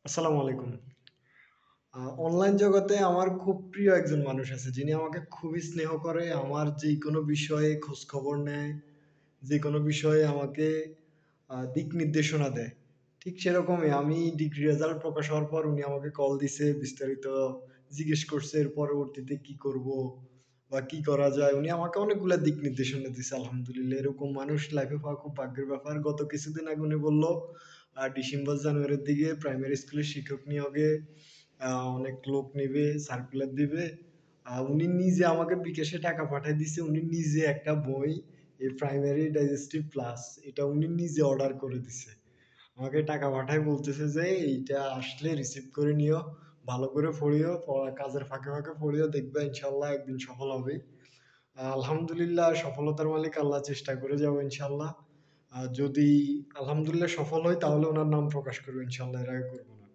আসসালামু আলাইকুম। অনলাইন জগতে আমার খুব প্রিয় একজন মানুষ আছে, যিনি আমাকে খুবই স্নেহ করে। আমার যেকোনো বিষয়ে খোঁজখবর নেয়, যেকোনো বিষয়ে আমাকে দিক নির্দেশনা দেয়। ঠিক সেরকমই আমি ডিগ্রি রেজাল্ট প্রকাশ হওয়ার পর উনি আমাকে কল দিছে, বিস্তারিত জিজ্ঞেস করছে এর পরবর্তীতে কি করব বা কি করা যায়। উনি আমাকে অনেকগুলা দিক নির্দেশনা দিছে আলহামদুলিল্লাহ। এরকম মানুষ লাইফে পাওয়া খুব ভাগ্যের ব্যাপার। গত কিছুদিন আগে উনি বলল, ডিসেম্বর জানুয়ারির দিকে প্রাইমারি স্কুলের শিক্ষক নিয়োগে অনেক লোক নিবে, সার্কুলার দিবে। উনি নিজে আমাকে বিকাশে টাকা পাঠায় দিছে। উনি নিজে একটা বই, এই প্রাইমারি ডাইজেস্টিভ প্লাস, এটা উনি নিজে অর্ডার করে দিছে। আমাকে টাকা পাঠায় বলতেছে যে, "এইটা আসলে রিসিভ করে নিও। ভালো করে পড়িও। কাজের ফাঁকে, ফাঁকে পড়িও। দেখবা ইনশাআল্লাহ একদিন সফল হবেই।" আলহামদুলিল্লাহ সফলতার মালিক আল্লাহ। চেষ্টা করে যাবো ইনশাআল্লাহ। যদি আলহামদুলিল্লাহ সফল হই তাহলে উনার নাম প্রকাশ করব ইনশাআল্লাহ। এর আগে করব না।